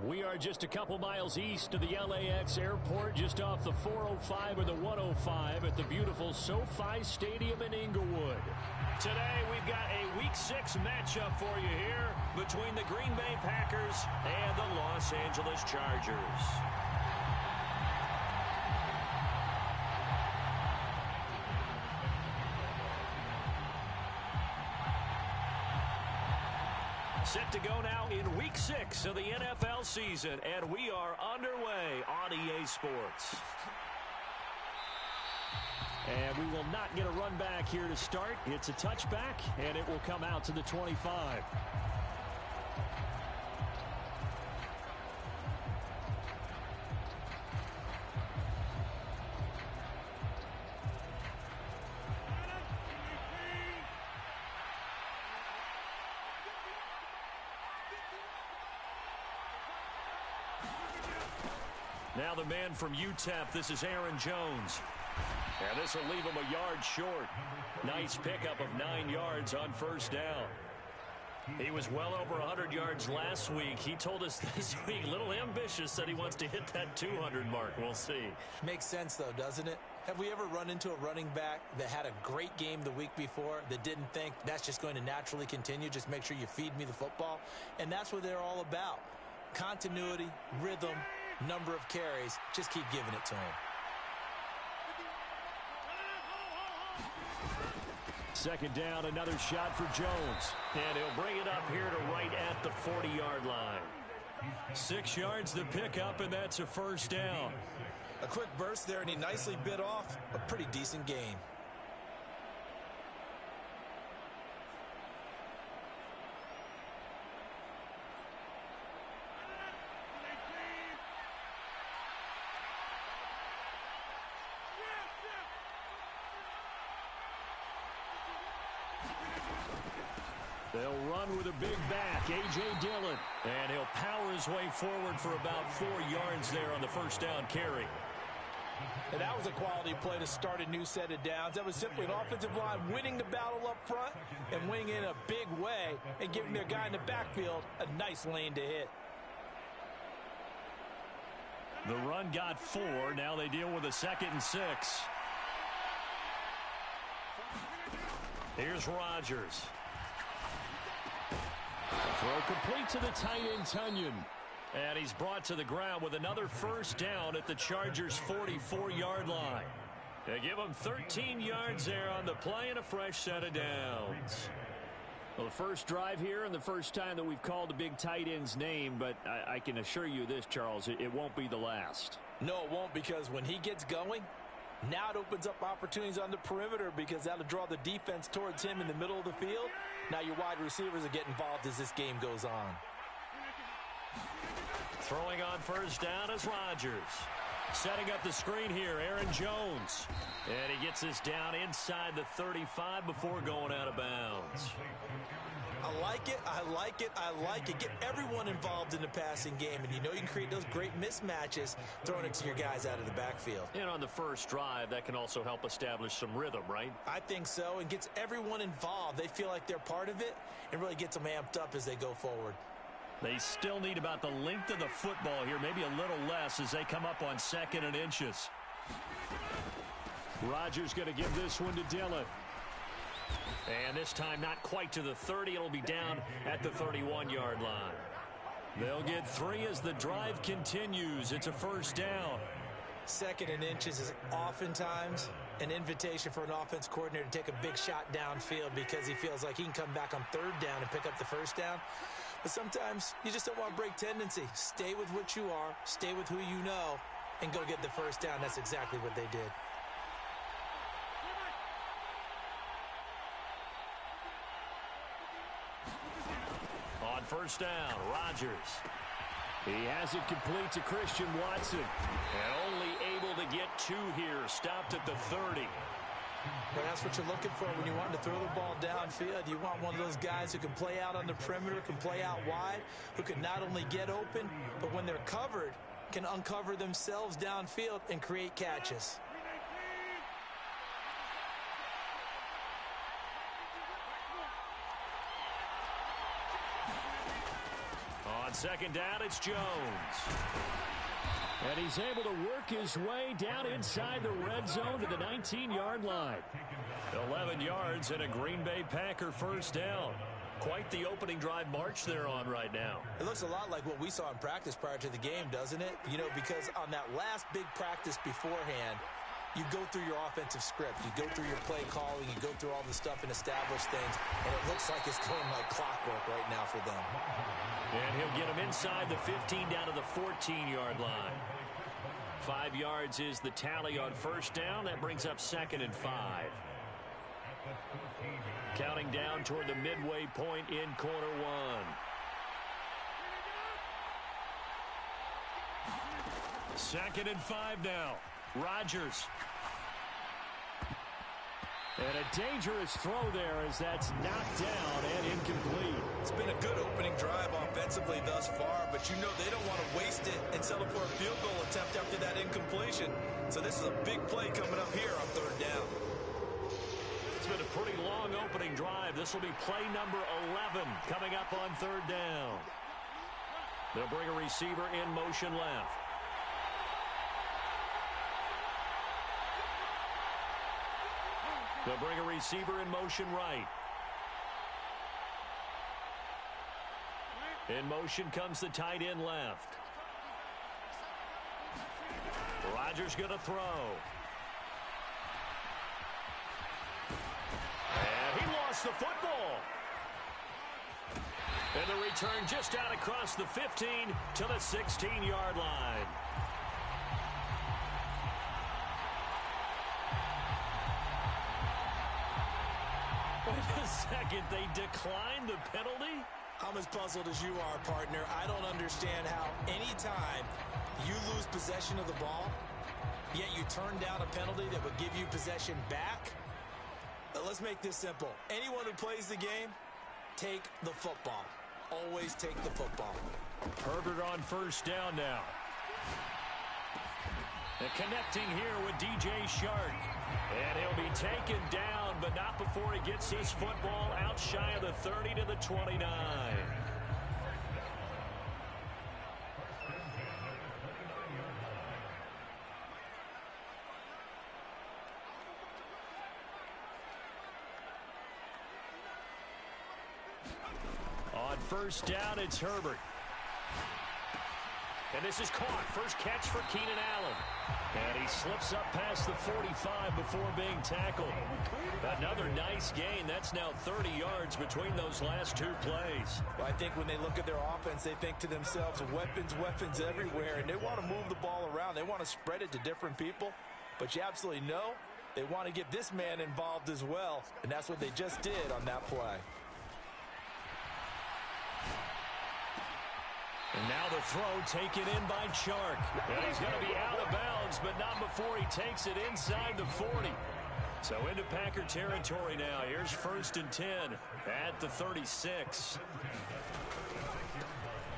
We are just a couple miles east of the LAX airport, just off the 405 or the 105 at the beautiful SoFi Stadium in Inglewood. Today, we've got a Week 6 matchup for you here between the Green Bay Packers and the Los Angeles Chargers. Set to go now in Week 6 of the NFL season, and we are underway on EA Sports. And we will not get a run back here to start. It's a touchback, and it will come out to the 25. Now the man from UTEP, this is Aaron Jones. And this will leave him a yard short. Nice pickup of 9 yards on first down. He was well over 100 yards last week. He told us this week, a little ambitious, that he wants to hit that 200 mark. We'll see. Makes sense, though, doesn't it? Have we ever run into a running back that had a great game the week before that didn't think that's just going to naturally continue? Just make sure you feed me the football. And that's what they're all about. Continuity, rhythm, number of carries. Just keep giving it to him. Second down, another shot for Jones. And he'll bring it up here to right at the 40-yard line. 6 yards to pick up, and that's a first down. A quick burst there, and he nicely bit off a pretty decent gain. They'll run with a big back, A.J. Dillon. And he'll power his way forward for about 4 yards there on the first down carry. And that was a quality play to start a new set of downs. That was simply an offensive line winning the battle up front and winning in a big way and giving their guy in the backfield a nice lane to hit. The run got 4. Now they deal with a 2nd and 6. Here's Rodgers. Throw complete to the tight end, Tunyon. And he's brought to the ground with another first down at the Chargers' 44-yard line. They give him 13 yards there on the play and a fresh set of downs. Well, the first drive here and the first time that we've called the big tight end's name, but I can assure you this, Charles, it won't be the last. No, it won't, because when he gets going, now it opens up opportunities on the perimeter because that'll draw the defense towards him in the middle of the field. Now your wide receivers will get involved as this game goes on. Throwing on first down is Rodgers. Setting up the screen here, Aaron Jones. And he gets this down inside the 35 before going out of bounds. I like it, I like it, I like it. Get everyone involved in the passing game, and you know you can create those great mismatches throwing it to your guys out of the backfield. And on the first drive, that can also help establish some rhythm, right? I think so, and gets everyone involved. They feel like they're part of it and really gets them amped up as they go forward. They still need about the length of the football here, maybe a little less as they come up on 2nd and inches. Rodgers going to give this one to Dillon. And this time not quite to the 30. It'll be down at the 31-yard line. They'll get 3 as the drive continues. It's a first down. 2nd and inches is oftentimes an invitation for an offense coordinator to take a big shot downfield because he feels like he can come back on 3rd down and pick up the first down. But sometimes you just don't want to break tendency. Stay with what you are, stay with who you know, and go get the first down. That's exactly what they did. On first down, Rodgers. He has it complete to Christian Watson. And only able to get 2 here. Stopped at the 30. Well, that's what you're looking for when you want to throw the ball downfield. You want one of those guys who can play out on the perimeter, can play out wide, who can not only get open, but when they're covered, can uncover themselves downfield and create catches. second down, it's Jones. And he's able to work his way down inside the red zone to the 19-yard line. 11 yards and a Green Bay Packer first down. Quite the opening drive march they're on right now. It looks a lot like what we saw in practice prior to the game, doesn't it? You know, because on that last big practice beforehand, you go through your offensive script. You go through your play calling. You go through all the stuff and establish things. And it looks like it's going like clockwork right now for them. And he'll get him inside the 15 down to the 14-yard line. 5 yards is the tally on first down. That brings up 2nd and 5. Counting down toward the midway point in quarter one. Second and 5 now. Rodgers. And a dangerous throw there as that's knocked down and incomplete. It's been a good opening drive offensively thus far, but you know they don't want to waste it and settle for a field goal attempt after that incompletion. So this is a big play coming up here on 3rd down. It's been a pretty long opening drive. This will be play number 11 coming up on 3rd down. They'll bring a receiver in motion left. They'll bring a receiver in motion right. In motion comes the tight end left. Rodgers going to throw. And he lost the football. And the return just out across the 15 to the 16-yard line. Wait a second, they declined the penalty? I'm as puzzled as you are, partner. I don't understand how anytime you lose possession of the ball, yet you turn down a penalty that would give you possession back. Let's make this simple. Anyone who plays the game, take the football. Always take the football. Herbert on first down now. And connecting here with DJ Shark. And he'll be taken down, but not before he gets his football out shy of the 30 to the 29. On first down, it's Herbert. And this is caught. First catch for Keenan Allen. And he slips up past the 45 before being tackled. Another nice gain. That's now 30 yards between those last 2 plays. Well, I think when they look at their offense, they think to themselves, weapons everywhere. And they want to move the ball around. They want to spread it to different people. But you absolutely know they want to get this man involved as well. And that's what they just did on that play. And now the throw taken in by Chark. And he's going to be out of bounds, but not before he takes it inside the 40. So into Packer territory now. Here's 1st and 10 at the 36.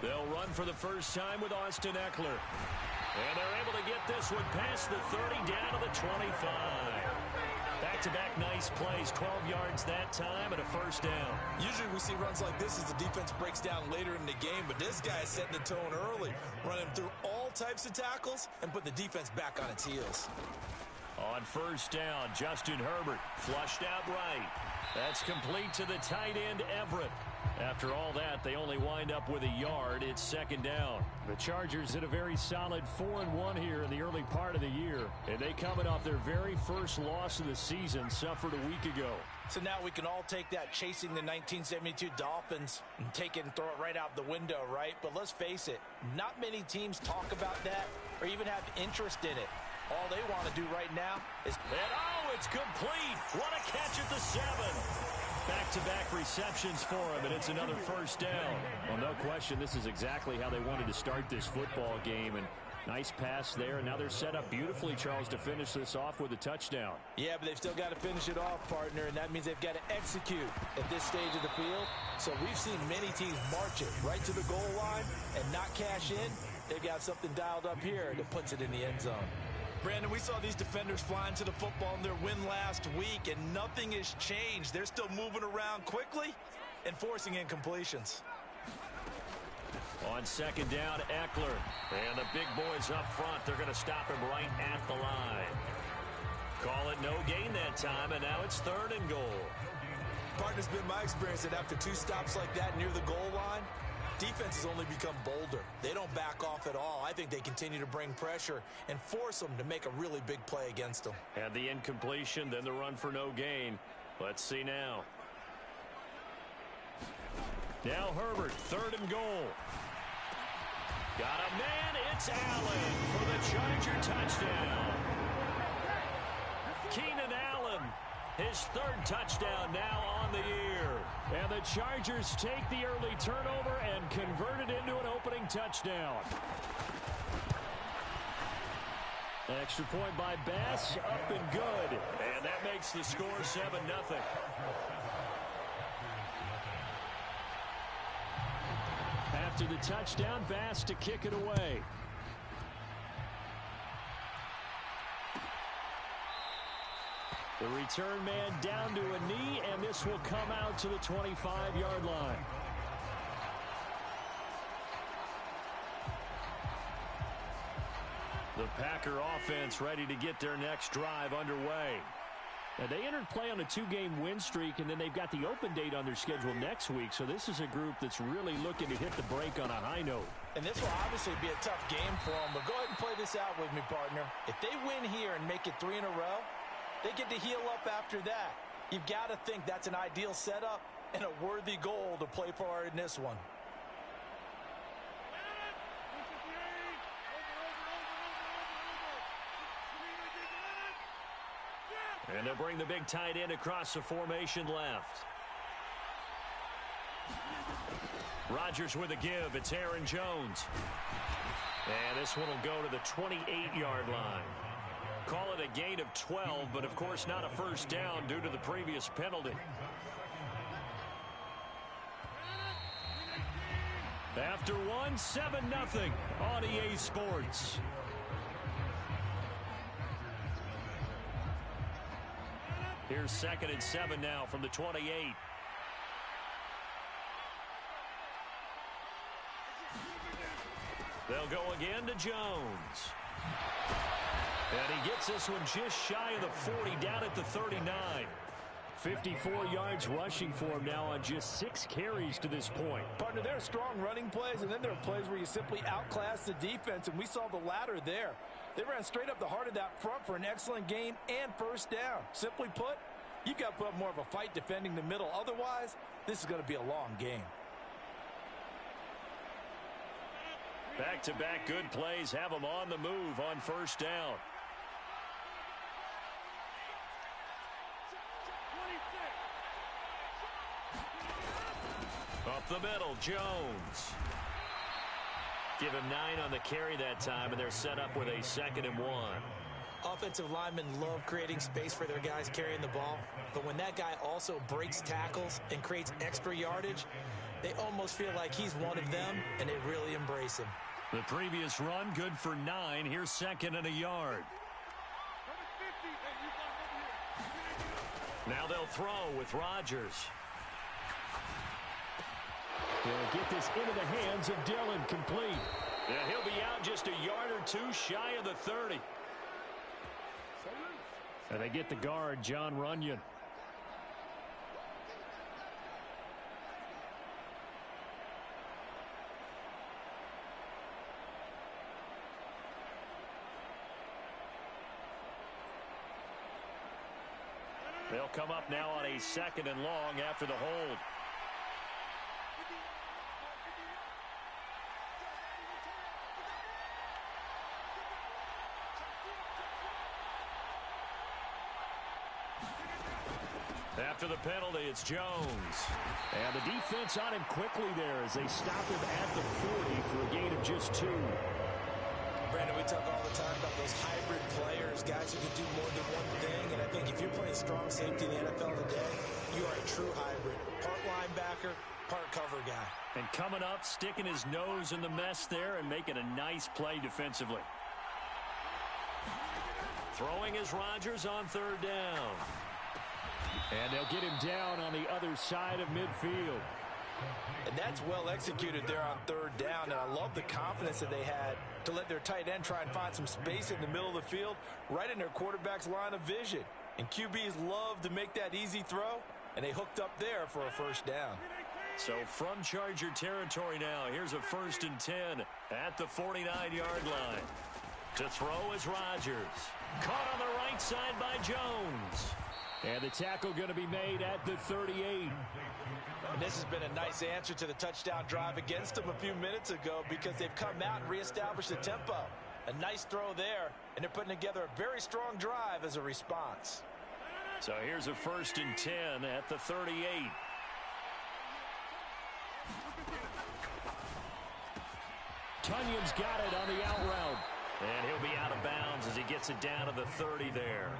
They'll run for the first time with Austin Eckler. And they're able to get this one past the 30 down to the 25. Back-to-back nice plays, 12 yards that time and a first down. Usually we see runs like this as the defense breaks down later in the game, but this guy is setting the tone early, running through all types of tackles and put the defense back on its heels. On first down, Justin Herbert flushed out right. That's complete to the tight end, Everett. After all that, they only wind up with a yard. It's 2nd down. The Chargers hit a very solid 4-1 here in the early part of the year. And they coming off their very first loss of the season, suffered a week ago. So now we can all take that chasing the 1972 Dolphins and take it and throw it right out the window, right? But let's face it, not many teams talk about that or even have interest in it. All they want to do right now is... And oh, it's complete. What a catch at the 7. Back-to-back receptions for him, and it's another first down. Well, no question, this is exactly how they wanted to start this football game, and nice pass there. And now they're set up beautifully, Charles, to finish this off with a touchdown. Yeah, but they've still got to finish it off, partner, and that means they've got to execute at this stage of the field. So we've seen many teams march it right to the goal line and not cash in. They've got something dialed up here that puts it in the end zone. Brandon, we saw these defenders flying to the football in their win last week, and nothing has changed. They're still moving around quickly and forcing incompletions. On second down, Eckler. And the big boys up front, they're going to stop him right at the line. Call it no gain that time, and now it's 3rd and goal. Partner's been my experience that after 2 stops like that near the goal line, defenses only become bolder. They don't back off at all. I think they continue to bring pressure and force them to make a really big play against them. And the incompletion, then the run for no gain. Let's see now. Now Herbert, 3rd and goal. Got a man, it's Allen for the Charger touchdown. Keenan Allen, his 3rd touchdown now on the year. And the Chargers take the early turnover and convert it into an opening touchdown. Extra point by Bass, up and good. And that makes the score 7-0. After the touchdown, Bass to kick it away. The return man down to a knee, and this will come out to the 25-yard line. The Packer offense ready to get their next drive underway. Now, they entered play on a 2-game win streak, and then they've got the open date on their schedule next week, so this is a group that's really looking to hit the break on a high note. And this will obviously be a tough game for them, but go ahead and play this out with me, partner. If they win here and make it 3 in a row, they get to heal up after that. You've got to think that's an ideal setup and a worthy goal to play for in this one. And they'll bring the big tight end across the formation left. Rodgers with a give. It's Aaron Jones. And this one will go to the 28-yard line. Call it a gain of 12, but of course not a first down due to the previous penalty. After one, 7-0 on EA Sports. Here's 2nd and 7 now from the 28. They'll go again to Jones. And he gets this one just shy of the 40, down at the 39. 54 yards rushing for him now on just 6 carries to this point. Partner, there are strong running plays, and then there are plays where you simply outclass the defense, and we saw the latter there. They ran straight up the heart of that front for an excellent gain and first down. Simply put, you've got to put up more of a fight defending the middle. Otherwise, this is going to be a long game. Back-to-back good plays have them on the move on first down. Up the middle, Jones. Give him 9 on the carry that time, and they're set up with a 2nd and 1. Offensive linemen love creating space for their guys carrying the ball, but when that guy also breaks tackles and creates extra yardage, they almost feel like he's one of them, and they really embrace him. The previous run, good for 9. Here's 2nd and a yard. Now they'll throw with Rodgers. They'll get this into the hands of Dillon, complete. Yeah, he'll be out just a yard or 2 shy of the 30. And they get the guard, John Runyon. They'll come up now on a 2nd and long after the hold. After the penalty, it's Jones. And the defense on him quickly there as they stop him at the 40 for a gain of just 2. Brandon, we talk all the time about those hybrid players, guys who can do more than one thing. And I think if you're playing strong safety in the NFL today, you are a true hybrid. Part linebacker, part cover guy. And coming up, sticking his nose in the mess there and making a nice play defensively. Throwing is Rodgers on 3rd down. And they'll get him down on the other side of midfield. And that's well executed there on third down, and I love the confidence that they had to let their tight end try and find some space in the middle of the field, right in their quarterback's line of vision. And QBs love to make that easy throw, and they hooked up there for a first down. So from Charger territory now, here's a 1st and 10 at the 49-yard line. To throw is Rodgers. Caught on the right side by Jones. And the tackle going to be made at the 38. And this has been a nice answer to the touchdown drive against them a few minutes ago because they've come out and reestablished the tempo. A nice throw there, and they're putting together a very strong drive as a response. So here's a 1st and 10 at the 38. Tunyon's got it on the out route. And he'll be out of bounds as he gets it down to the 30 there.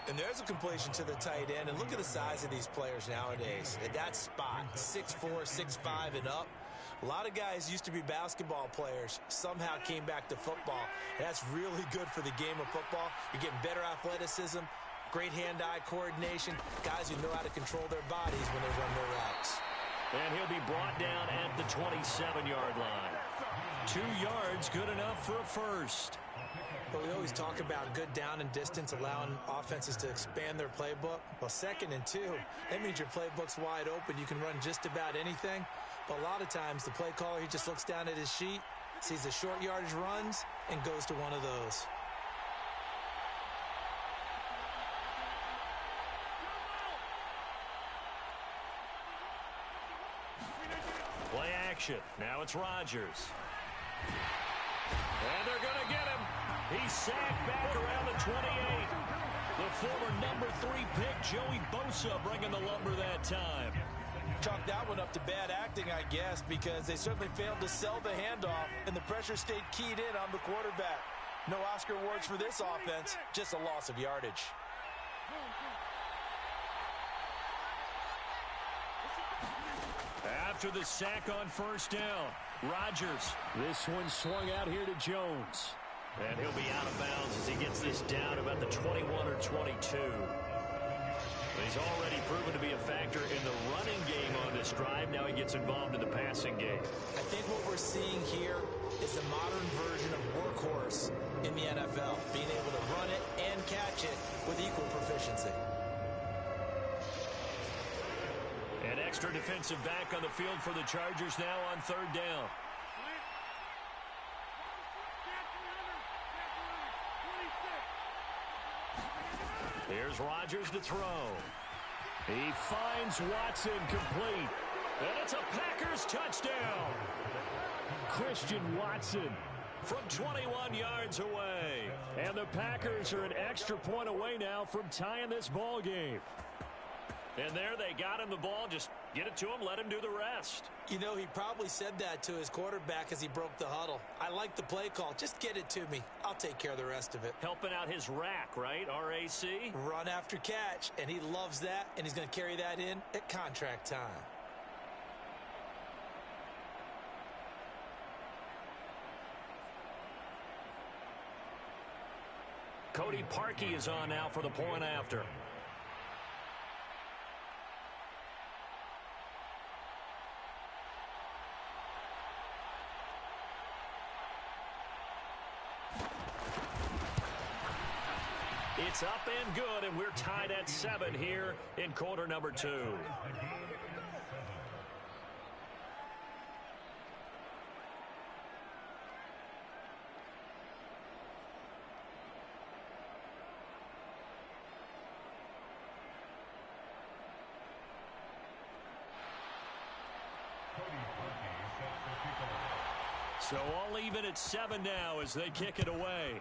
And there's a completion to the tight end. And look at the size of these players nowadays. At that spot, 6'4", 6'5", and up. A lot of guys used to be basketball players, somehow came back to football. And that's really good for the game of football. You're getting better athleticism, great hand-eye coordination, guys who know how to control their bodies when they run their routes. And he'll be brought down at the 27-yard line. 2 yards, good enough for a first. But we always talk about good down and distance, allowing offenses to expand their playbook. Well, 2nd and 2, that means your playbook's wide open. You can run just about anything. But a lot of times, the play caller, he just looks down at his sheet, sees the short yardage runs, and goes to one of those. Play action. Now it's Rodgers. And they're going to get him. He's sacked back around the 28. The former number 3 pick, Joey Bosa, bringing the lumber that time. Chalk that one up to bad acting, I guess, because they certainly failed to sell the handoff, and the pressure stayed keyed in on the quarterback. No Oscar awards for this offense, just a loss of yardage. After the sack on 1st down, Rodgers. This one swung out here to Jones. And he'll be out of bounds as he gets this down about the 21 or 22. But he's already proven to be a factor in the running game on this drive. Now he gets involved in the passing game. I think what we're seeing here is the modern version of workhorse in the NFL, being able to run it and catch it with equal proficiency. An extra defensive back on the field for the Chargers now on 3rd down. Here's Rodgers to throw. He finds Watson complete. And it's a Packers touchdown. Christian Watson from 21 yards away. And the Packers are an extra point away now from tying this ball game. And there they got him the ball. Just get it to him, let him do the rest. You know, he probably said that to his quarterback as he broke the huddle. I like the play call. Just get it to me. I'll take care of the rest of it. Helping out his rack, right? RAC? Run after catch. And he loves that, and he's going to carry that in at contract time. Cody Parkey is on now for the point after. It's up and good, and we're tied at 7 here in quarter number 2. So all even at 7 now as they kick it away.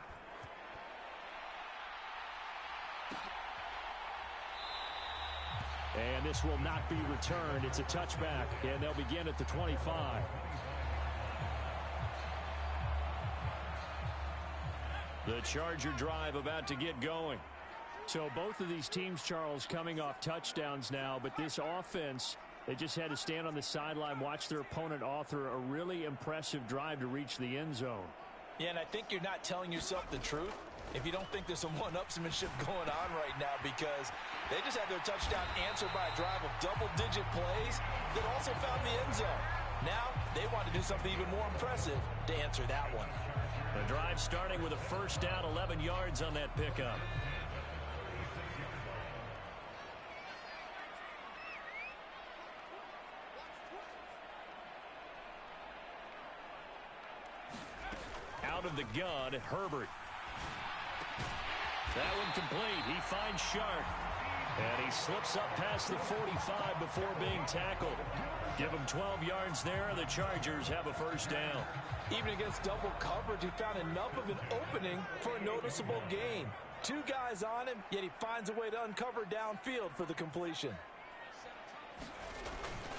And this will not be returned. It's a touchback, and they'll begin at the 25. The Charger drive about to get going. So both of these teams, Charles, coming off touchdowns now, but this offense, they just had to stand on the sideline, watch their opponent author a really impressive drive to reach the end zone. Yeah, and I think you're not telling yourself the truth if you don't think there's some one-upsmanship going on right now, because they just had their touchdown answered by a drive of double-digit plays that also found the end zone. Now they want to do something even more impressive to answer that one. The drive starting with a first down, 11 yards on that pickup. Out of the gun, Herbert. That one complete. He finds Shark. And he slips up past the 45 before being tackled. Give him 12 yards there. The Chargers have a first down. Even against double coverage, he found enough of an opening for a noticeable gain. Two guys on him, yet he finds a way to uncover downfield for the completion.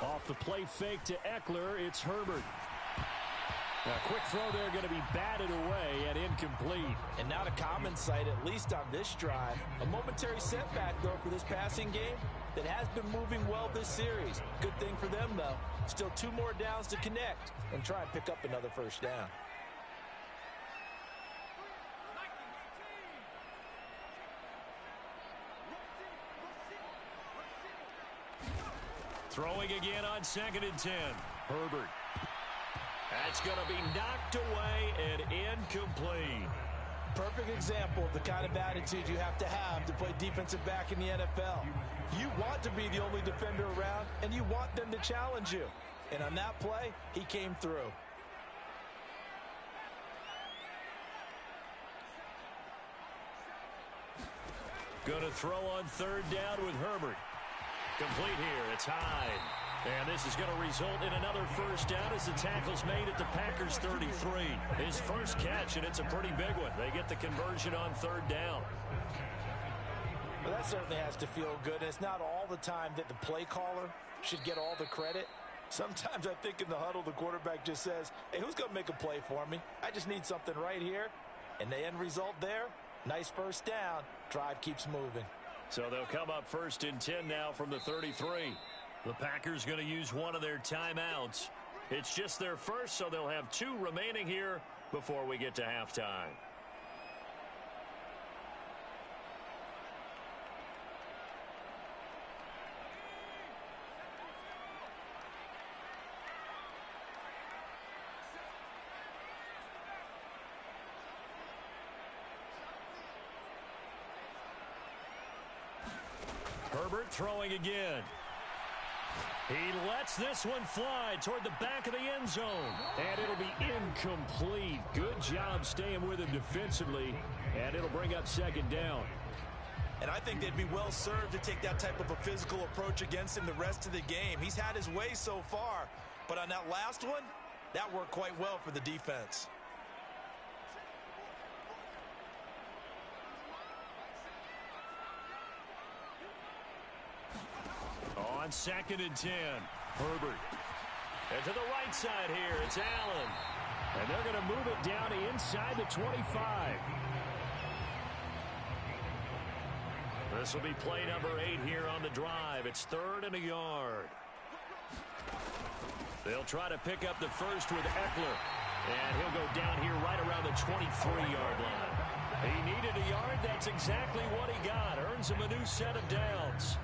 Off the play fake to Eckler, it's Herbert. A quick throw there going to be batted away and incomplete. And not a common sight, at least on this drive. A momentary setback, though, for this passing game that has been moving well this series. Good thing for them, though. Still 2 more downs to connect and try and pick up another first down. Throwing again on 2nd and 10. Herbert. That's going to be knocked away and incomplete. Perfect example of the kind of attitude you have to play defensive back in the NFL. You want to be the only defender around, and you want them to challenge you. And on that play, he came through. Going to throw on 3rd down with Herbert. Complete here. It's Hyde. And this is going to result in another first down as the tackle's made at the Packers' 33. His first catch, and it's a pretty big one. They get the conversion on 3rd down. Well, that certainly has to feel good. And it's not all the time that the play caller should get all the credit. Sometimes I think in the huddle, the quarterback just says, hey, who's going to make a play for me? I just need something right here. And the end result there, nice first down. Drive keeps moving. So they'll come up 1st and 10 now from the 33. The Packers going to use one of their timeouts. It's just their first, so they'll have 2 remaining here before we get to halftime. Herbert throwing again. He lets this one fly toward the back of the end zone. And it'll be incomplete. Good job staying with him defensively. And it'll bring up 2nd down. And I think they'd be well served to take that type of a physical approach against him the rest of the game. He's had his way so far. But on that last one, that worked quite well for the defense. On 2nd and 10, Herbert. And to the right side here, it's Allen. And they're going to move it down to inside the 25. This will be play number 8 here on the drive. It's 3rd and a yard. They'll try to pick up the first with Eckler. And he'll go down here right around the 23-yard line. He needed a yard. That's exactly what he got. Earns him a new set of downs.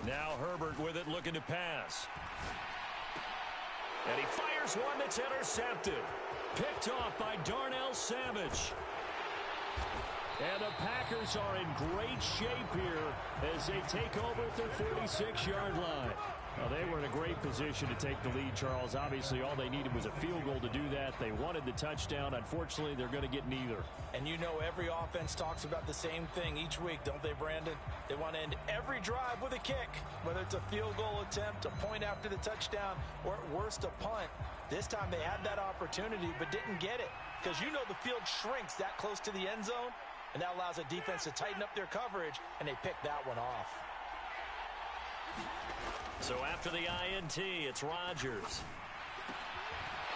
Now Herbert with it, looking to pass. And he fires one that's intercepted. Picked off by Darnell Savage. And the Packers are in great shape here as they take over at their 46-yard line. Well, they were in a great position to take the lead, Charles. Obviously, all they needed was a field goal to do that. They wanted the touchdown. Unfortunately, they're going to get neither. And you know every offense talks about the same thing each week, don't they, Brandon? They want to end every drive with a kick, whether it's a field goal attempt, a point after the touchdown, or at worst a punt. This time they had that opportunity but didn't get it because you know the field shrinks that close to the end zone, and that allows a defense to tighten up their coverage, and they picked that one off. So after the INT, it's Rodgers.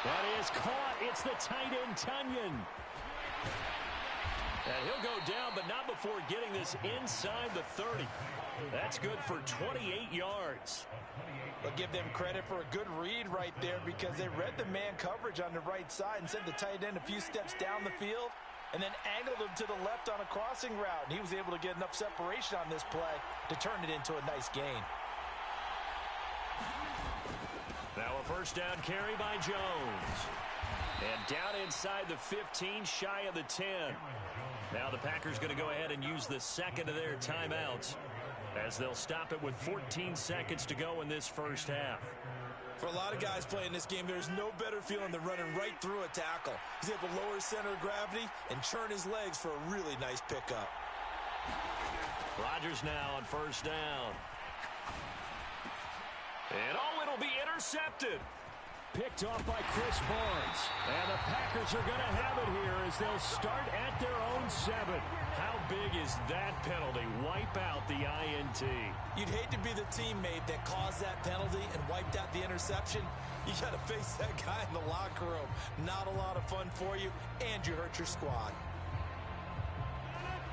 That is caught. It's the tight end, Tunyon. And he'll go down, but not before getting this inside the 30. That's good for 28 yards. But give them credit for a good read right there because they read the man coverage on the right side and sent the tight end a few steps down the field and then angled him to the left on a crossing route. And he was able to get enough separation on this play to turn it into a nice gain. Now a first down carry by Jones. And down inside the 15, shy of the 10. Now the Packers going to go ahead and use the second of their timeouts as they'll stop it with 14 seconds to go in this first half. For a lot of guys playing this game, there's no better feeling than running right through a tackle. He's able to lower his center of gravity and churn his legs for a really nice pickup. Rodgers now on first down. And it'll be intercepted. Picked off by Chris Barnes. And the Packers are going to have it here as they'll start at their own 7. How big is that penalty? Wipe out the INT. You'd hate to be the teammate that caused that penalty and wiped out the interception. You got to face that guy in the locker room. Not a lot of fun for you, and you hurt your squad.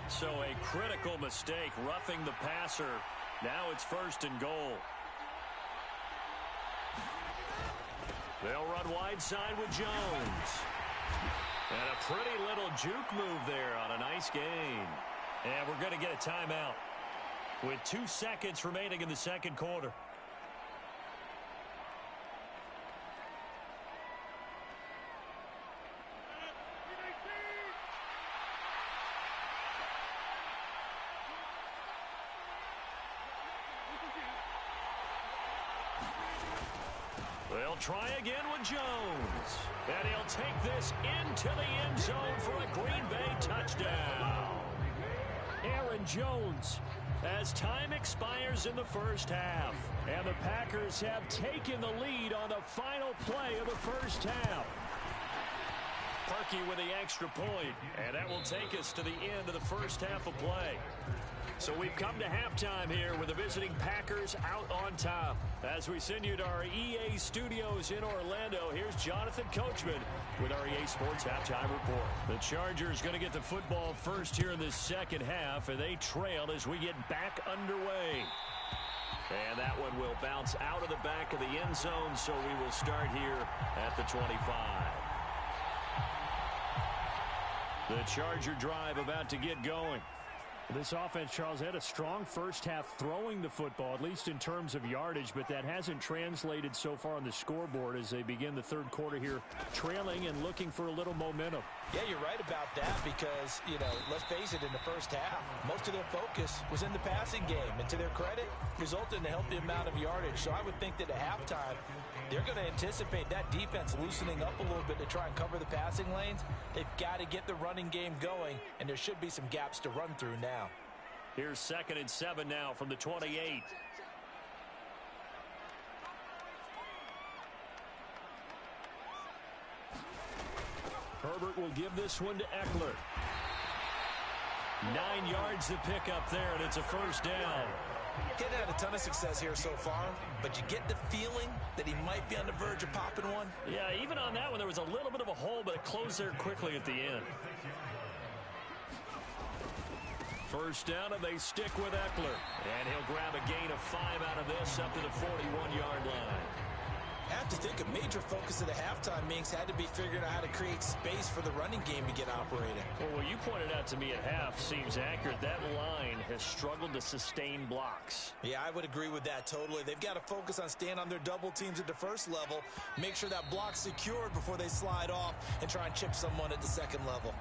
So a critical mistake, roughing the passer. Now it's first and goal. They'll run wide side with Jones. And a pretty little juke move there on a nice gain. And we're going to get a timeout with 2 seconds remaining in the second quarter. They'll try again with Jones. And he'll take this into the end zone for a Green Bay touchdown. Aaron Jones, as time expires in the first half. And the Packers have taken the lead on the final play of the first half. Parkey with the extra point. And that will take us to the end of the first half of play. So we've come to halftime here with the visiting Packers out on top. As we send you to our EA studios in Orlando, here's Jonathan Coachman with our EA Sports Halftime Report. The Chargers going to get the football first here in this second half, and they trail as we get back underway. And that one will bounce out of the back of the end zone, so we will start here at the 25. The Charger drive about to get going. This offense, Charles, had a strong first half throwing the football, at least in terms of yardage, but that hasn't translated so far on the scoreboard as they begin the third quarter here, trailing and looking for a little momentum. Yeah, you're right about that because, let's face it, in the first half, most of their focus was in the passing game. And to their credit, resulted in a healthy amount of yardage. So I would think that at halftime, they're going to anticipate that defense loosening up a little bit to try and cover the passing lanes. They've got to get the running game going, and there should be some gaps to run through now. Here's 2nd and 7 now from the 28. Herbert will give this one to Eckler. 9 yards to pick up there, and it's a first down. He hasn't had a ton of success here so far, but you get the feeling that he might be on the verge of popping one. Yeah, even on that one, there was a little bit of a hole, but it closed there quickly at the end. First down, and they stick with Eckler. And he'll grab a gain of 5 out of this up to the 41-yard line. I have to think a major focus of the halftime meetings had to be figuring out how to create space for the running game to get operating. Well, what you pointed out to me at half seems accurate. That line has struggled to sustain blocks. Yeah, I would agree with that totally. They've got to focus on staying on their double teams at the first level, make sure that block's secured before they slide off and try and chip someone at the second level.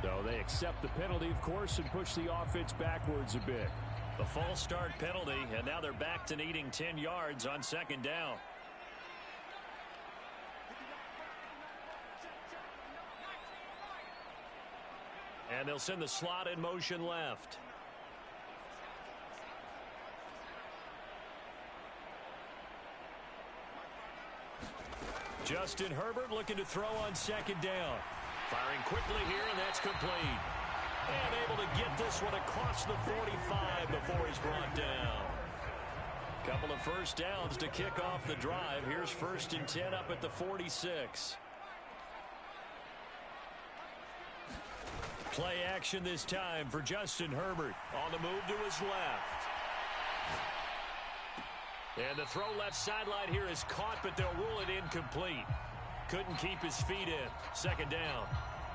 So they accept the penalty, of course, and push the offense backwards a bit. The false start penalty, and now they're back to needing 10 yards on second down. And they'll send the slot in motion left. Justin Herbert looking to throw on second down. Firing quickly here, and that's complete. And able to get this one across the 45 before he's brought down. Couple of first downs to kick off the drive. Here's 1st and 10 up at the 46. Play action this time for Justin Herbert. On the move to his left. And the throw left sideline here is caught, but they'll rule it incomplete. Couldn't keep his feet in. Second down.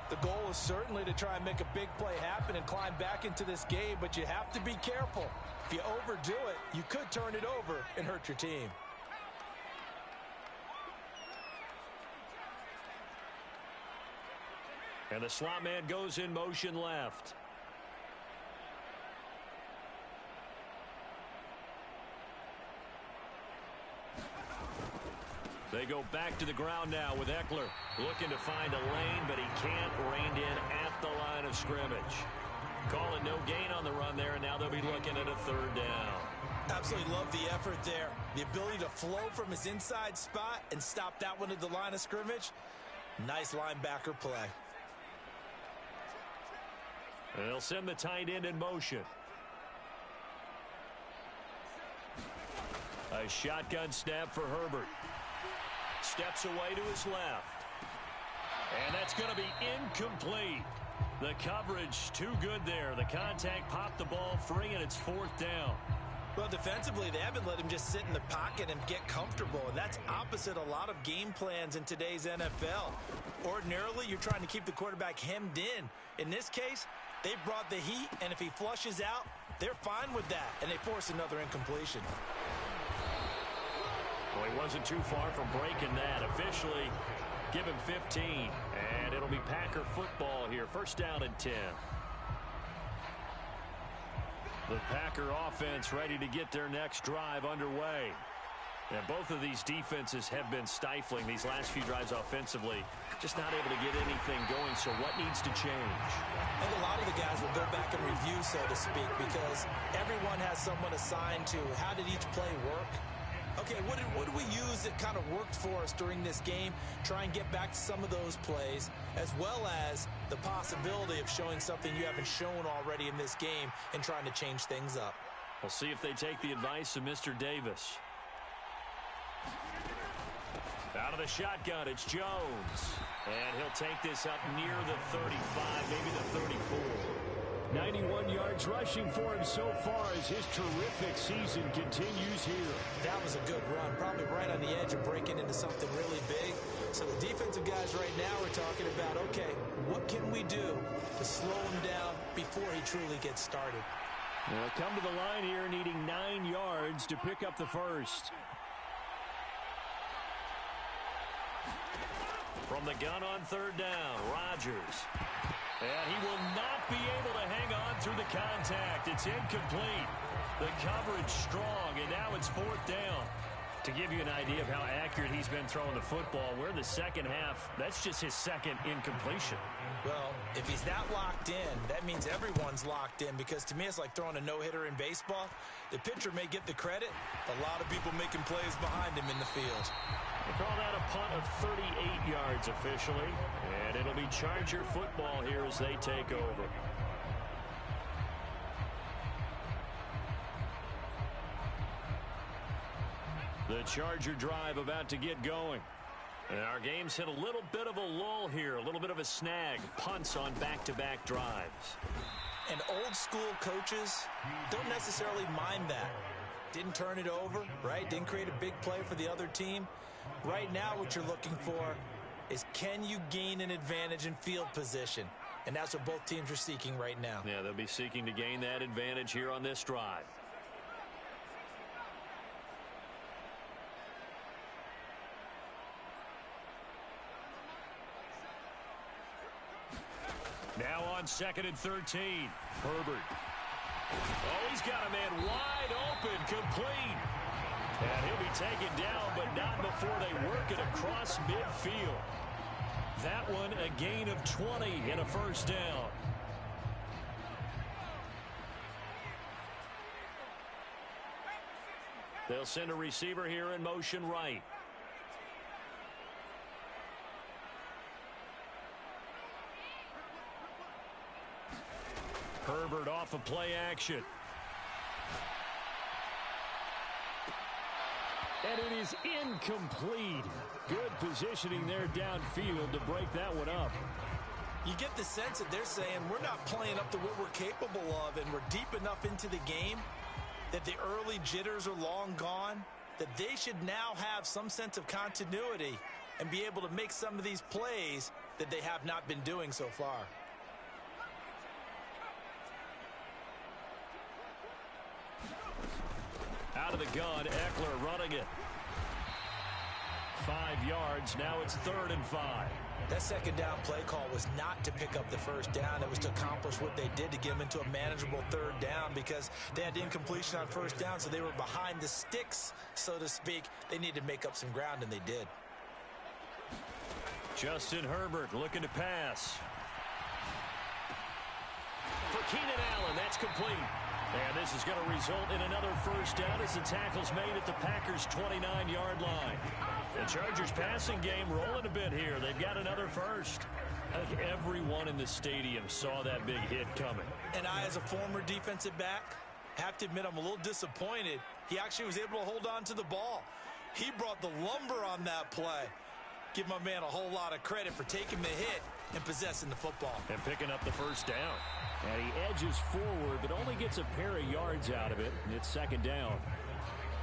The goal is certainly to try and make a big play happen and climb back into this game, but you have to be careful. If you overdo it, you could turn it over and hurt your team. And the slot man goes in motion left. They go back to the ground now with Eckler. Looking to find a lane, but he can't. Reined in at the line of scrimmage. Calling no gain on the run there, and now they'll be looking at a third down. Absolutely love the effort there. The ability to flow from his inside spot and stop that one at the line of scrimmage. Nice linebacker play. And they'll send the tight end in motion. A shotgun snap for Herbert. Steps away to his left. And that's going to be incomplete. The coverage too good there. The contact popped the ball free, and it's fourth down. Well, defensively, they haven't let him just sit in the pocket and get comfortable. And that's opposite a lot of game plans in today's NFL. Ordinarily, you're trying to keep the quarterback hemmed in. In this case, they brought the heat, and if he flushes out, they're fine with that, and they force another incompletion. Well, he wasn't too far from breaking that. Officially, give him 15, and it'll be Packer football here. First down and 10. The Packer offense ready to get their next drive underway. And both of these defenses have been stifling these last few drives offensively. Just not able to get anything going, so what needs to change? I think a lot of the guys will go back and review, so to speak, because everyone has someone assigned to how did each play work. Okay, what did we use that kind of worked for us during this game? Try and get back to some of those plays, as well as the possibility of showing something you haven't shown already in this game and trying to change things up. We'll see if they take the advice of Mr. Davis. Out of the shotgun, it's Jones. And he'll take this up near the 35, maybe the 34. 91 yards rushing for him so far as his terrific season continues here. That was a good run, probably right on the edge of breaking into something really big. So the defensive guys right now are talking about, okay, what can we do to slow him down before he truly gets started? They'll come to the line here needing 9 yards to pick up the first. From the gun on third down, Rodgers. And he will not be able to hang on through the contact. It's incomplete. The coverage strong, and now it's fourth down. To give you an idea of how accurate he's been throwing the football, we're in the second half. That's just his second incompletion. Well, if he's that locked in, that means everyone's locked in, because to me it's like throwing a no-hitter in baseball. The pitcher may get the credit, a lot of people making plays behind him in the field. They call that a punt of 38 yards officially, and it'll be Charger football here as they take over. The Charger drive about to get going. And our game's hit a little bit of a lull here, a little bit of a snag. Punts on back-to-back drives. And old school coaches don't necessarily mind that. Didn't turn it over, right? Didn't create a big play for the other team. Right now what you're looking for is, can you gain an advantage in field position? And that's what both teams are seeking right now. Yeah, they'll be seeking to gain that advantage here on this drive. Now on 2nd and 13. Herbert. Oh, he's got a man wide open, complete. And he'll be taken down, but not before they work it across midfield. That one a gain of 20 and a first down. They'll send a receiver here in motion right. Herbert off of play action. And it is incomplete. Good positioning there downfield to break that one up. You get the sense that they're saying we're not playing up to what we're capable of, and we're deep enough into the game that the early jitters are long gone, that they should now have some sense of continuity and be able to make some of these plays that they have not been doing so far. Out of the gun, Ekeler running it. 5 yards, now it's 3rd and 5. That second down play call was not to pick up the first down. It was to accomplish what they did, to get them into a manageable 3rd down, because they had incompletion on first down, so they were behind the sticks, so to speak. They needed to make up some ground, and they did. Justin Herbert looking to pass. For Keenan Allen, that's complete. And this is going to result in another first down as the tackle's made at the Packers' 29-yard line. The Chargers passing game rolling a bit here. They've got another first. I think everyone in the stadium saw that big hit coming. And I, as a former defensive back, have to admit I'm a little disappointed. He actually was able to hold on to the ball. He brought the lumber on that play. Give my man a whole lot of credit for taking the hit and possessing the football. And picking up the first down. And he edges forward, but only gets a pair of yards out of it, and it's 2nd down.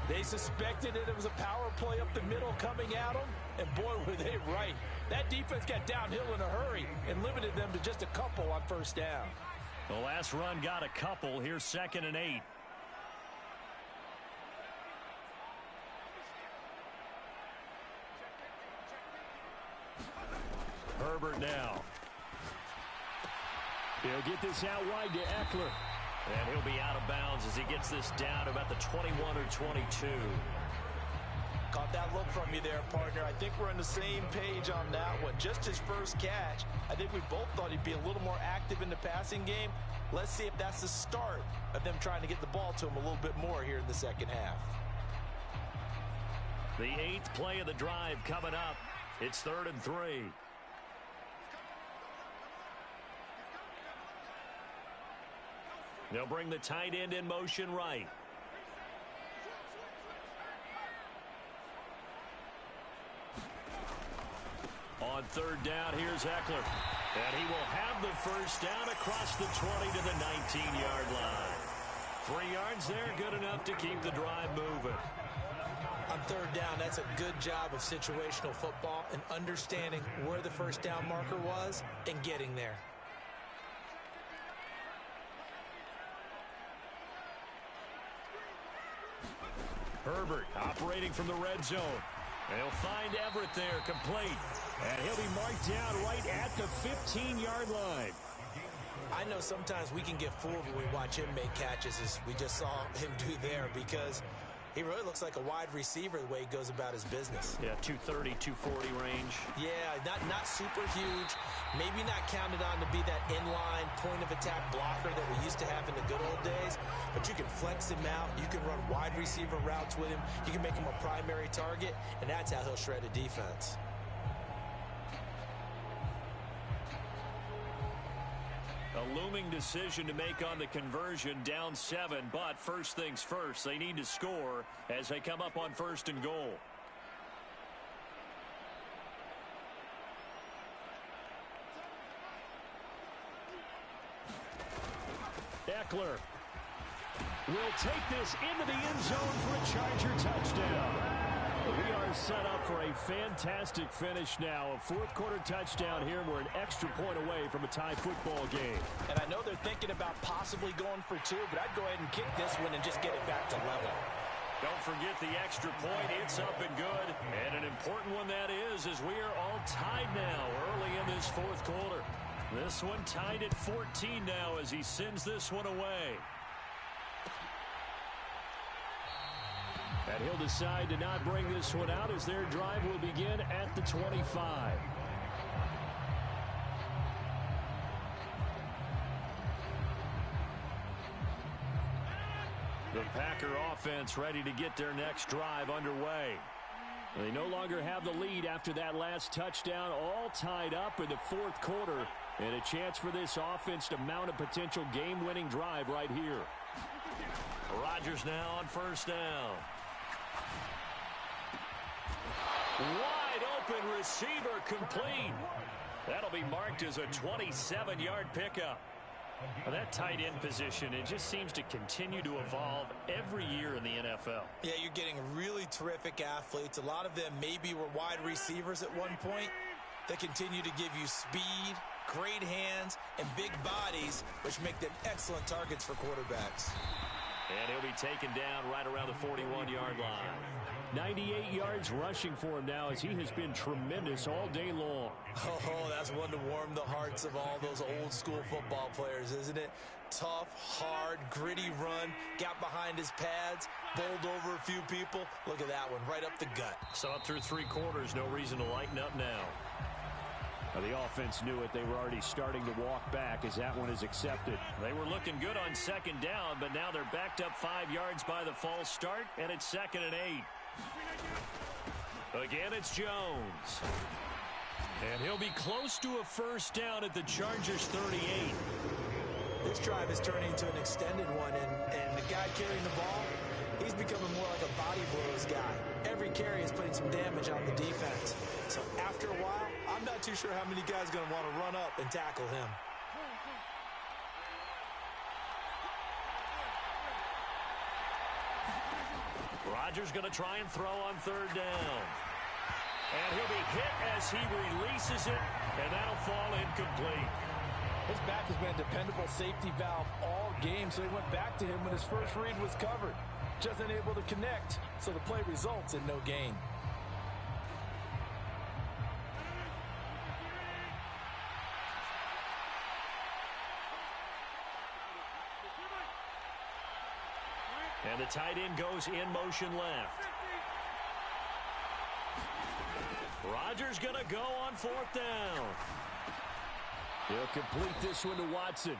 They suspected that it was a power play up the middle coming at them, and boy, were they right. That defense got downhill in a hurry and limited them to just a couple on first down. The last run got a couple. Here's 2nd and 8. Herbert now. He'll get this out wide to Ekeler. And he'll be out of bounds as he gets this down to about the 21 or 22. Caught that look from you there, partner. I think we're on the same page on that one. Just his first catch. I think we both thought he'd be a little more active in the passing game. Let's see if that's the start of them trying to get the ball to him a little bit more here in the second half. The 8th play of the drive coming up. It's 3rd and 3. They'll bring the tight end in motion right. On 3rd down, here's Ekeler. And he will have the first down across the 20 to the 19-yard line. 3 yards there, good enough to keep the drive moving. On 3rd down, that's a good job of situational football and understanding where the first down marker was and getting there. Herbert operating from the red zone. They'll find Everett there, complete. And he'll be marked down right at the 15-yard line. I know sometimes we can get fooled when we watch him make catches, as we just saw him do there, because he really looks like a wide receiver the way he goes about his business. Yeah, 230, 240 range. Yeah, not super huge. Maybe not counted on to be that inline point-of-attack blocker that we used to have in the good old days. But you can flex him out. You can run wide receiver routes with him. You can make him a primary target, and that's how he'll shred a defense. A looming decision to make on the conversion, down 7, but first things first, they need to score as they come up on 1st and goal. Ekeler will take this into the end zone for a Charger touchdown. We are set up for a fantastic finish now. A 4th quarter touchdown here. We're an extra point away from a tie football game. And I know they're thinking about possibly going for 2, but I'd go ahead and kick this one and just get it back to level. Don't forget the extra point. It's up and good. And an important one that is, as we are all tied now early in this 4th quarter. This one tied at 14 now as he sends this one away. And he'll decide to not bring this one out as their drive will begin at the 25. The Packer offense ready to get their next drive underway. They no longer have the lead after that last touchdown, all tied up in the 4th quarter. And a chance for this offense to mount a potential game-winning drive right here. Rodgers now on 1st down. Wide open receiver complete. That'll be marked as a 27-yard pickup. Well, that tight end position, it just seems to continue to evolve every year in the NFL. Yeah, you're getting really terrific athletes. A lot of them maybe were wide receivers at one point. They continue to give you speed, great hands, and big bodies, which make them excellent targets for quarterbacks. And he'll be taken down right around the 41-yard line. 98 yards rushing for him now as he has been tremendous all day long. Oh, that's one to warm the hearts of all those old-school football players, isn't it? Tough, hard, gritty run, got behind his pads, bowled over a few people. Look at that one, right up the gut. Saw it through 3 quarters, no reason to lighten up now. The offense knew it. They were already starting to walk back as that one is accepted. They were looking good on 2nd down, but now they're backed up 5 yards by the false start, and it's 2nd and 8. Again, it's Jones. And he'll be close to a first down at the Chargers' 38. This drive is turning into an extended one, and the guy carrying the ball, he's becoming more like a body blows guy. Every carry is putting some damage on the defense. So after a while, I'm not too sure how many guys are going to want to run up and tackle him. Rodgers going to try and throw on 3rd down. And he'll be hit as he releases it, and that'll fall incomplete. His back has been a dependable safety valve all game, so he went back to him when his first read was covered. Just unable to connect, so the play results in no gain. And the tight end goes in motion left. Rodgers going to go on 4th down. He'll complete this one to Watson.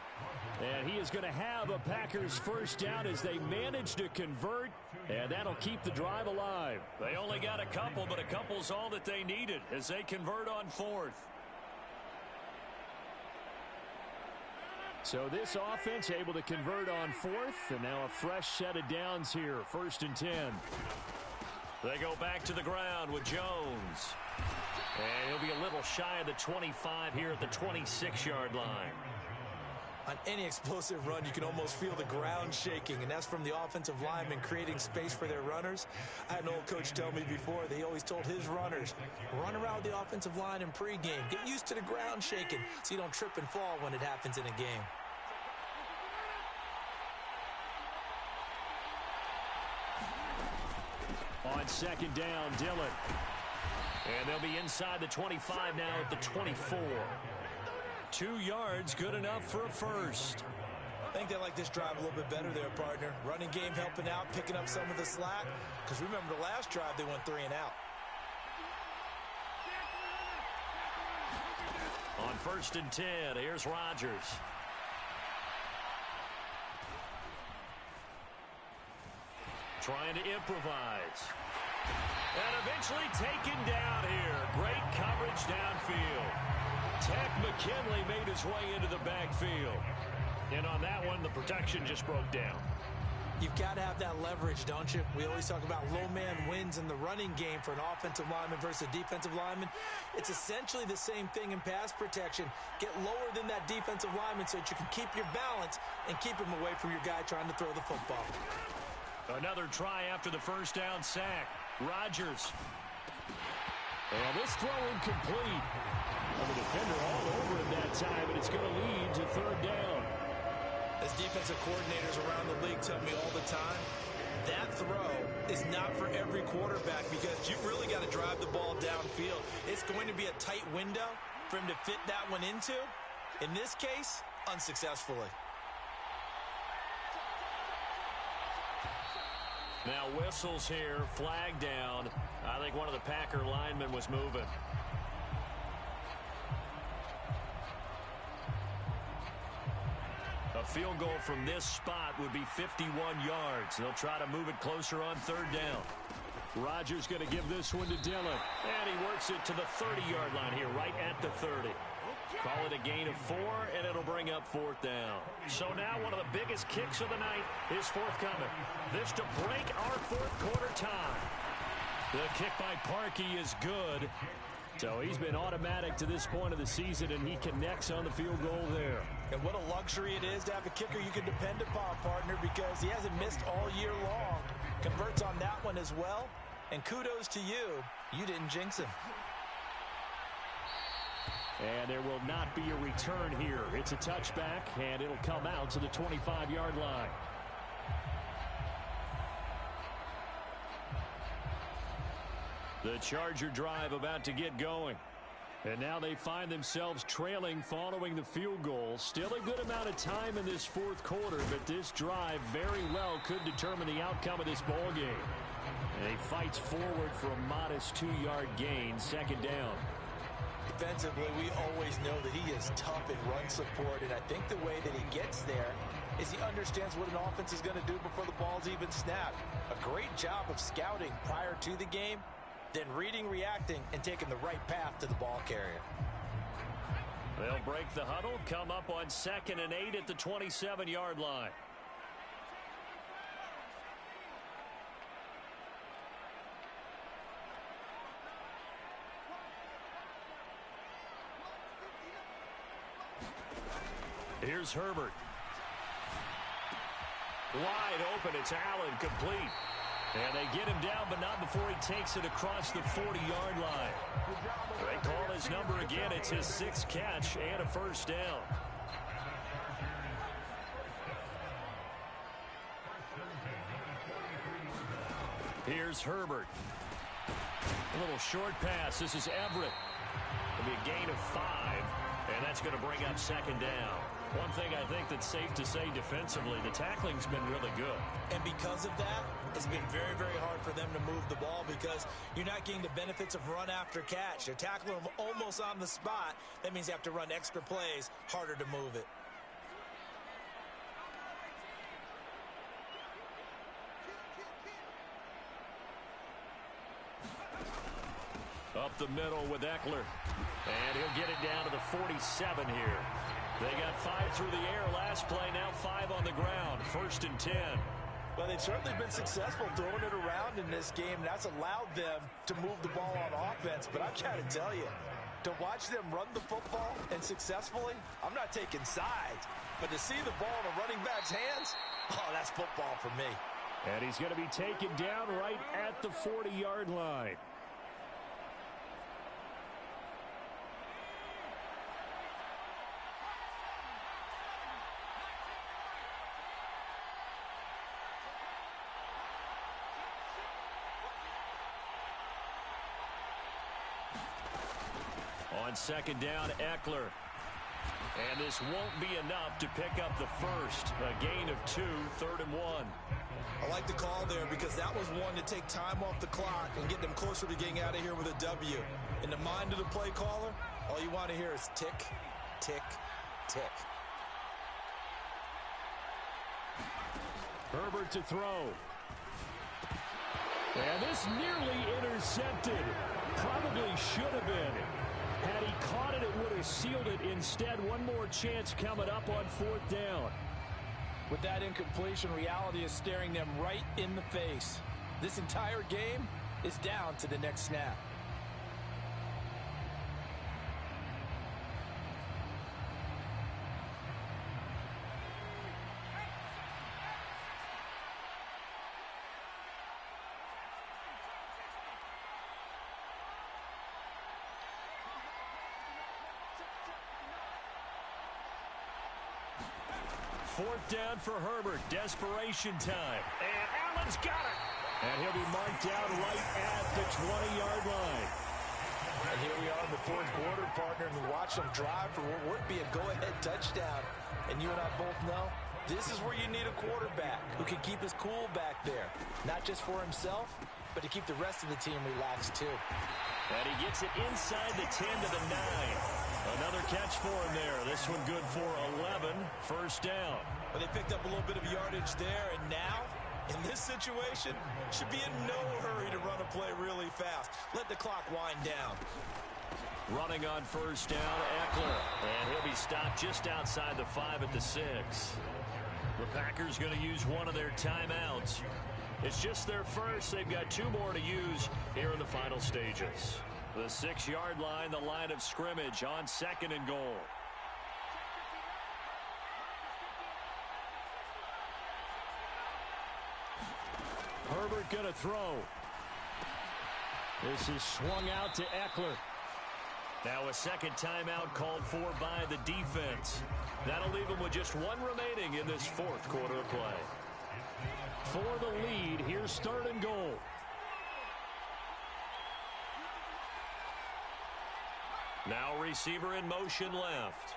And he is going to have a Packers first down as they manage to convert, and that'll keep the drive alive. They only got a couple, but a couple's all that they needed as they convert on 4th. So this offense able to convert on 4th, and now a fresh set of downs here, 1st and 10. They go back to the ground with Jones. And he'll be a little shy of the 25 here at the 26-yard line. On any explosive run, you can almost feel the ground shaking, and that's from the offensive linemen creating space for their runners. I had an old coach tell me before, they always told his runners, run around the offensive line in pregame. Get used to the ground shaking so you don't trip and fall when it happens in a game. On 2nd down, Dillon. And they'll be inside the 25 now at the 24. 2 yards, good enough for a first. I think they like this drive a little bit better there, partner. Running game helping out, picking up some of the slack. Because remember the last drive, they went 3 and out. On 1st and 10, here's Rodgers. Trying to improvise. And eventually taken down here. Great coverage downfield. Ted McKinley made his way into the backfield. And on that one, the protection just broke down. You've got to have that leverage, don't you? We always talk about low man wins in the running game for an offensive lineman versus a defensive lineman. It's essentially the same thing in pass protection. Get lower than that defensive lineman so that you can keep your balance and keep him away from your guy trying to throw the football. Another try after the first down sack. Rodgers. And this throw incomplete. The defender all over him that time, and it's going to lead to 3rd down. As defensive coordinators around the league tell me all the time, that throw is not for every quarterback because you've really got to drive the ball downfield. It's going to be a tight window for him to fit that one into. In this case, unsuccessfully. Now whistles here, flag down. I think one of the Packer linemen was moving. A field goal from this spot would be 51 yards. They'll try to move it closer on 3rd down. Rodgers going to give this one to Dillon. And he works it to the 30-yard line here, right at the 30. Call it a gain of 4, and it'll bring up 4th down. So now one of the biggest kicks of the night is forthcoming. This to break our 4th quarter tie. The kick by Parkey is good. So he's been automatic to this point of the season, and he connects on the field goal there. And what a luxury it is to have a kicker you can depend upon, partner, because he hasn't missed all year long. Converts on that one as well. And kudos to you. You didn't jinx him. And there will not be a return here. It's a touchback, and it'll come out to the 25-yard line. The Charger drive about to get going. And now they find themselves trailing following the field goal. Still a good amount of time in this fourth quarter, but this drive very well could determine the outcome of this ball game. And he fights forward for a modest 2-yard gain, second down. Defensively, we always know that he is tough in run support, and I think the way that he gets there is he understands what an offense is going to do before the ball's even snapped. A great job of scouting prior to the game, then reading, reacting, and taking the right path to the ball carrier. They'll break the huddle, come up on 2nd and 8 at the 27-yard line. Here's Herbert. Wide open, it's Allen, complete. And they get him down, but not before he takes it across the 40-yard line. They call his number again. It's his 6th catch and a first down. Here's Herbert. A little short pass. This is Everett. It'll be a gain of 5, and that's going to bring up 2nd down. One thing I think that's safe to say defensively, the tackling's been really good. And because of that, it's been very, very hard for them to move the ball because you're not getting the benefits of run after catch. They're tackling them almost on the spot. That means you have to run extra plays, harder to move it. Up the middle with Eckler. And he'll get it down to the 47 here. They got 5 through the air last play, now 5 on the ground. 1st and 10. Well, they've certainly been successful throwing it around in this game. That's allowed them to move the ball on offense. But I'm trying to tell you, to watch them run the football and successfully, I'm not taking sides. But to see the ball in a running back's hands, oh, that's football for me. And he's going to be taken down right at the 40-yard line. On 2nd down, Eckler. And this won't be enough to pick up the first. A gain of 2, 3rd and 1. I like the call there because that was one to take time off the clock and get them closer to getting out of here with a W. In the mind of the play caller, all you want to hear is tick, tick, tick. Herbert to throw. And this nearly intercepted. Probably should have been. Had he caught it, it would have sealed it. Instead, one more chance coming up on 4th down. With that incompletion, reality is staring them right in the face. This entire game is down to the next snap. Fourth down for Herbert. Desperation time. And Allen's got it. And he'll be marked down right at the 20-yard line. And here we are in the fourth quarter, partner, and we watch them drive for what would be a go-ahead touchdown. And you and I both know this is where you need a quarterback who can keep his cool back there. Not just for himself, but to keep the rest of the team relaxed, too. And he gets it inside the 10 to the 9. Another catch for him there. This one good for 11. First down. Well, they picked up a little bit of yardage there, and now, in this situation, should be in no hurry to run a play really fast. Let the clock wind down. Running on first down, Eckler. And he'll be stopped just outside the 5 at the 6. The Packers going to use one of their timeouts. It's just their first. They've got 2 more to use here in the final stages. The 6-yard line, the line of scrimmage on 2nd and goal. Herbert going to throw. This is swung out to Eckler. Now a second timeout called for by the defense. That'll leave them with just one remaining in this 4th quarter of play. For the lead, here's 3rd and goal. Now receiver in motion left.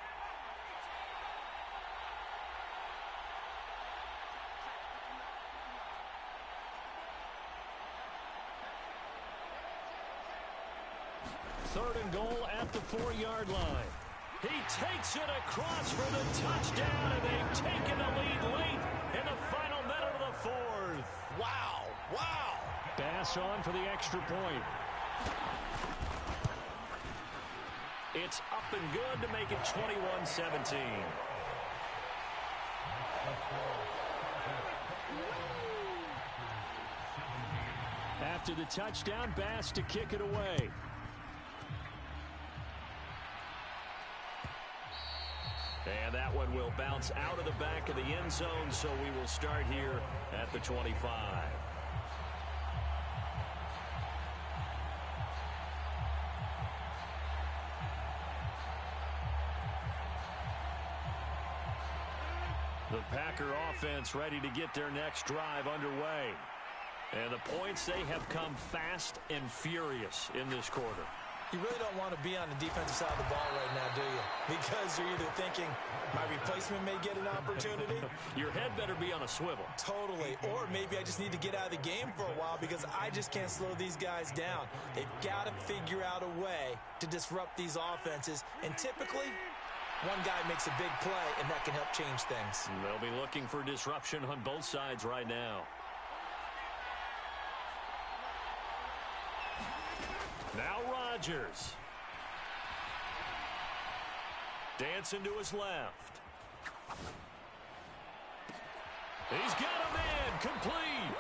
Third and goal at the 4-yard line. He takes it across for the touchdown, and they've taken the lead late in the final minute of the 4th. Wow, wow. Bass on for the extra point. It's up and good to make it 21-17. After the touchdown, Bass to kick it away. And that one will bounce out of the back of the end zone, so we will start here at the 25. The Packer offense ready to get their next drive underway. And the points, they have come fast and furious in this quarter. You really don't want to be on the defensive side of the ball right now, do you? Because you're either thinking, my replacement may get an opportunity. Your head better be on a swivel. Totally. Or maybe I just need to get out of the game for a while because I just can't slow these guys down. They've got to figure out a way to disrupt these offenses. And typically, one guy makes a big play, and that can help change things. They'll be looking for disruption on both sides right now. Now Rodgers. Dancing to his left. He's got a man complete.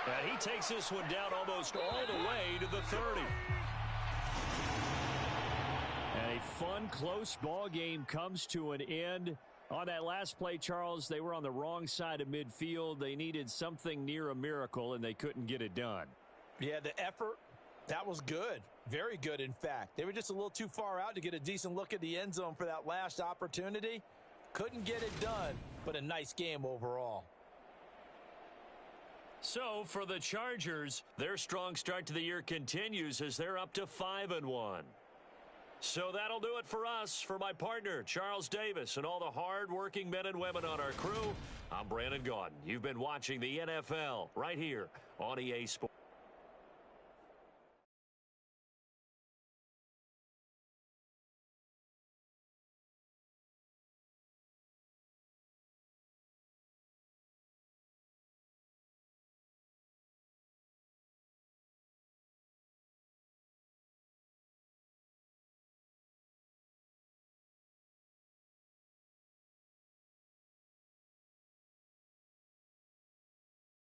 And he takes this one down almost all the way to the 30. And a fun, close ball game comes to an end. On that last play, Charles, they were on the wrong side of midfield. They needed something near a miracle, and they couldn't get it done. Yeah, the effort, that was good. Very good, in fact. They were just a little too far out to get a decent look at the end zone for that last opportunity. Couldn't get it done, but a nice game overall. So for the Chargers, their strong start to the year continues as they're up to 5-1. So that'll do it for us. For my partner, Charles Davis, and all the hard-working men and women on our crew, I'm Brandon Gaudin. You've been watching the NFL right here on EA Sports.